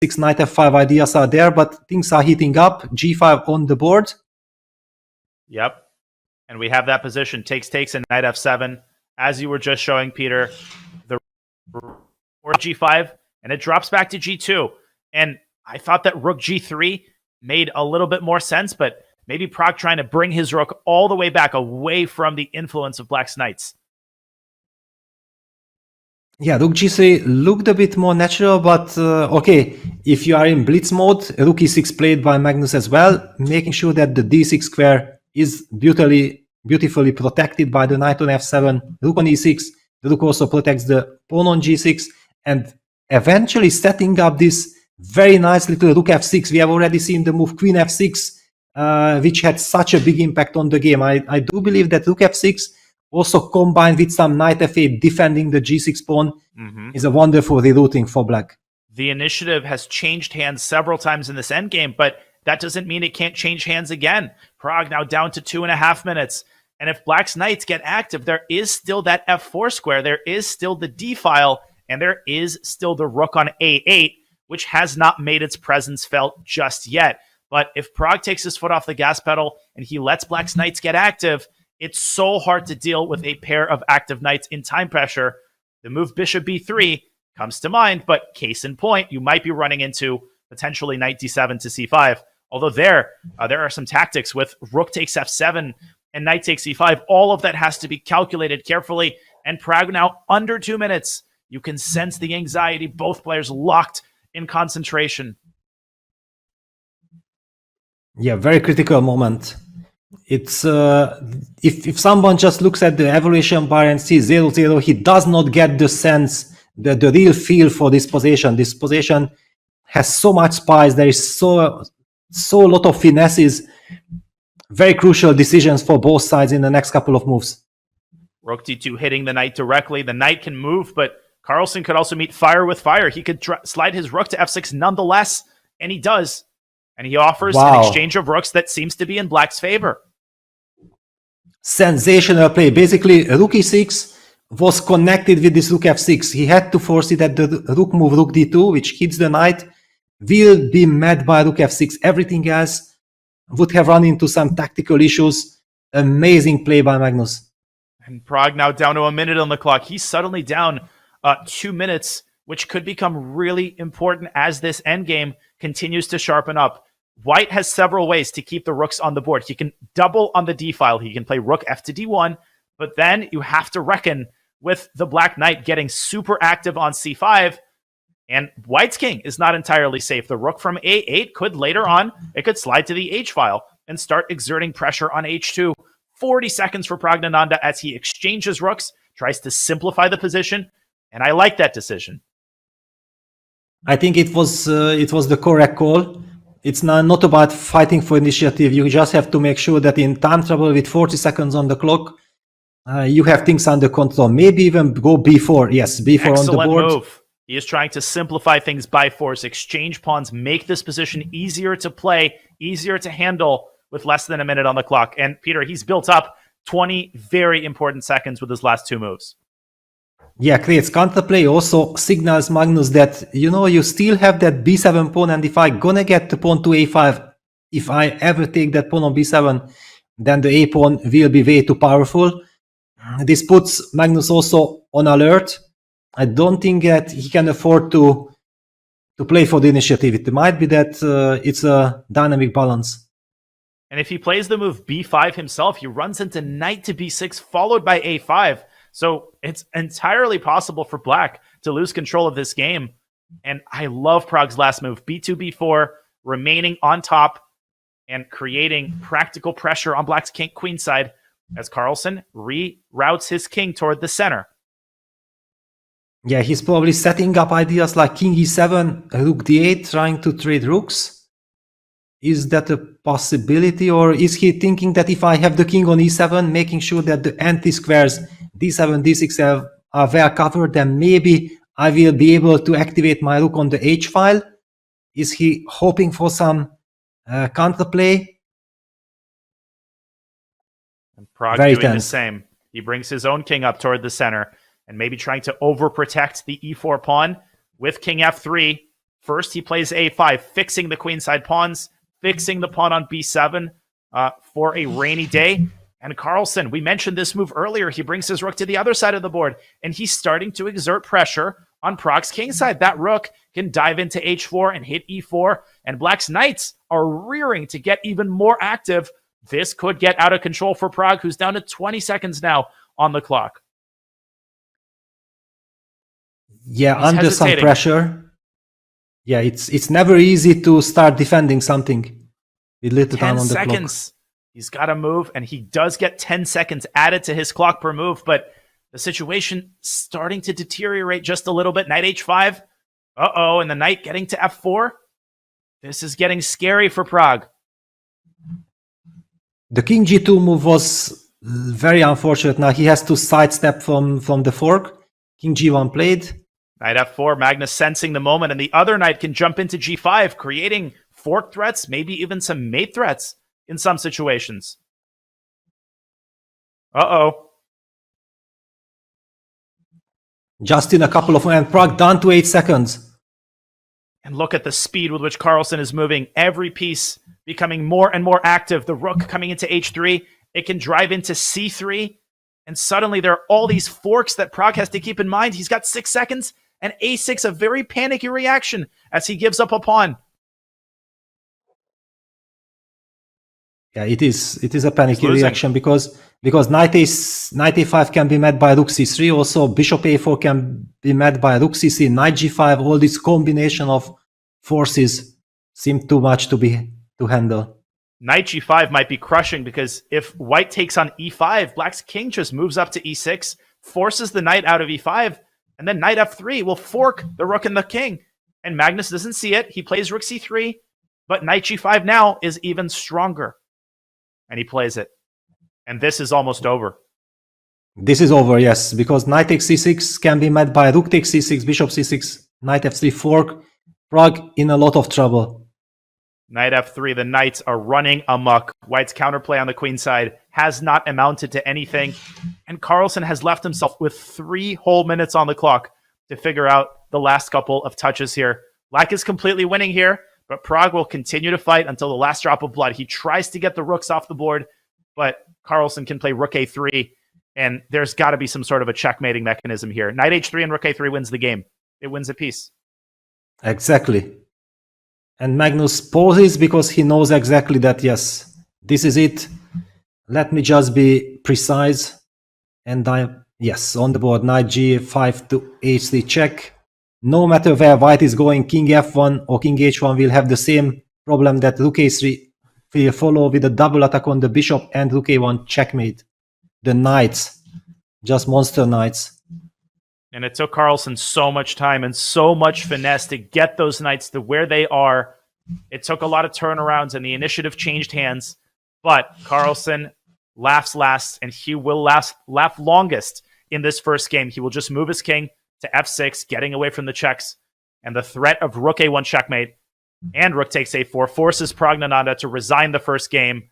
6, knight f5 ideas are there, but things are heating up. g5 on the board. Yep. And we have that position. Takes, and knight f7. As you were just showing, Peter, the or g5, and it drops back to g2. And I thought that rook g3 made a little bit more sense, but maybe Pragg trying to bring his rook all the way back away from the influence of Black's knights. Yeah, rook g3 looked a bit more natural, but okay, if you are in blitz mode, rook e6 played by Magnus as well, making sure that the d6 square is beautifully protected by the knight on f7, rook on e6. The rook also protects the pawn on g6, and eventually setting up this very nice little rook f6. We have already seen the move queen f6, which had such a big impact on the game. I do believe that rook f6, also combined with some knight f8 defending the g6 pawn, is a wonderful rerouting for Black. The initiative has changed hands several times in this endgame, but that doesn't mean it can't change hands again. Pragg now down to 2.5 minutes. And if Black's knights get active, there is still that f4 square, there is still the d file, and there is still the rook on a8, which has not made its presence felt just yet. But if Pragg takes his foot off the gas pedal and he lets Black's knights get active, it's so hard to deal with a pair of active knights in time pressure. The move bishop b3 comes to mind, but case in point, you might be running into potentially knight d7 to c5. Although there are some tactics with rook takes f7 and knight takes e5. All of that has to be calculated carefully. And Pragg now under 2 minutes. You can sense the anxiety. Both players locked in concentration. Yeah, very critical moment. It's if someone just looks at the evaluation bar and sees 0-0, he does not get the sense, the real feel for this position. This position has so much spice. There is so lot of finesses. Very crucial decisions for both sides in the next couple of moves. Rook d2 hitting the knight directly. The knight can move, but Carlsen could also meet fire with fire. He could slide his rook to f6 nonetheless, and he does. And he offers an exchange of rooks that seems to be in Black's favor. Sensational play. Basically, rook e6 was connected with this rook f6. He had to force it at the rook move, rook d2, which hits the knight. Will be met by rook f6. Everything else would have run into some tactical issues. Amazing play by Magnus. And Pragg now down to a minute on the clock. He's suddenly down 2 minutes, which could become really important as this endgame continues to sharpen up. White has several ways to keep the rooks on the board. He can double on the d file. He can play rook f to d1, but then you have to reckon with the Black Knight getting super active on c5, and White's king is not entirely safe. The rook from a8 could later on, it could slide to the h file and start exerting pressure on h2. 40 seconds for Praggnanandhaa as he exchanges rooks, tries to simplify the position, and I like that decision. I think it was the correct call. It's not about fighting for initiative. You just have to make sure that in time trouble with 40 seconds on the clock, you have things under control. Maybe even go b4. Yes, b4 Excellent on the board. Move. He is trying to simplify things by force. Exchange pawns, make this position easier to play, easier to handle with less than a minute on the clock. And Peter, he's built up 20 very important seconds with his last two moves. Yeah, creates counterplay. Also signals Magnus that, you still have that b7 pawn, and if I gonna get the pawn to a5, if I ever take that pawn on b7, then the a pawn will be way too powerful. This puts Magnus also on alert. I don't think that he can afford to play for the initiative. It might be that it's a dynamic balance. And if he plays the move b5 himself, he runs into knight to b6 followed by a5. So it's entirely possible for Black to lose control of this game. And I love Pragg's last move, b2, b4, remaining on top and creating practical pressure on Black's king queen side as Carlsen reroutes his king toward the center. Yeah, he's probably setting up ideas like king e7, rook d8, trying to trade rooks. Is that a possibility, or is he thinking that if I have the king on e7, making sure that the anti-squares d7, d6 are well covered, then maybe I will be able to activate my rook on the h file? Is he hoping for some counterplay? And Pragg Very doing tense. the same. He brings his own king up toward the center and maybe trying to overprotect the e4 pawn with king f3. First, he plays a5, fixing the queenside pawns, fixing the pawn on b7 for a rainy day. And Carlsen, we mentioned this move earlier. He brings his rook to the other side of the board, and he's starting to exert pressure on Praggs' kingside. That rook can dive into h4 and hit e4, and Black's knights are rearing to get even more active. This could get out of control for Pragg, who's down to 20 seconds now on the clock. Yeah, He's under hesitating. some pressure. Yeah, it's never easy to start defending something with little 10 time on the seconds. He's got to move, and he does get 10 seconds added to his clock per move, but the situation starting to deteriorate just a little bit. Knight h5. Uh-oh, and the knight getting to f4. This is getting scary for Pragg. The king g2 move was very unfortunate. Now he has to sidestep from the fork. King g1 played. Knight f4, Magnus sensing the moment, and the other knight can jump into g5, creating fork threats, maybe even some mate threats in some situations. Uh-oh. Just in a couple of... And Pragg down to 8 seconds. And look at the speed with which Carlsen is moving. Every piece becoming more and more active. The rook coming into h3. It can drive into c3. And suddenly there are all these forks that Pragg has to keep in mind. He's got 6 seconds. And a6, a very panicky reaction as he gives up a pawn. Yeah, it is a panicky reaction because knight a5 can be met by rook c3. Also, bishop a4 can be met by rook c3, knight g5. All this combination of forces seem too much to handle. Knight g5 might be crushing because if white takes on e5, Black's king just moves up to e6, forces the knight out of e5, and then knight f3 will fork the rook and the king. And Magnus doesn't see it. He plays rook c3, but knight g5 now is even stronger. And he plays it. And this is almost over. This is over, yes, because knight takes c6 can be met by rook takes c6, bishop c6, knight f3 fork. Pragg in a lot of trouble. Knight f3, the knights are running amok. White's counterplay on the queen side has not amounted to anything. And Carlsen has left himself with 3 whole minutes on the clock to figure out the last couple of touches here. Black is completely winning here, but Pragg will continue to fight until the last drop of blood. He tries to get the rooks off the board, but Carlsen can play rook a3, and there's got to be some sort of a checkmating mechanism here. Knight h3 and rook a3 wins the game. It wins a piece. Exactly. And Magnus pauses because he knows exactly that, yes, this is it. Let me just be precise. And yes, on the board, knight g5 to h3 check. No matter where white is going, king f1 or king h1 will have the same problem that rook a3 will follow with a double attack on the bishop and rook a1 checkmate. The knights, just monster knights. And it took Carlsen so much time and so much finesse to get those knights to where they are. It took a lot of turnarounds and the initiative changed hands. But Carlsen laughs last, and he will laugh longest in this first game. He will just move his king to f6, getting away from the checks. And the threat of rook a1 checkmate and rook takes a4 forces Praggnanandhaa to resign the first game.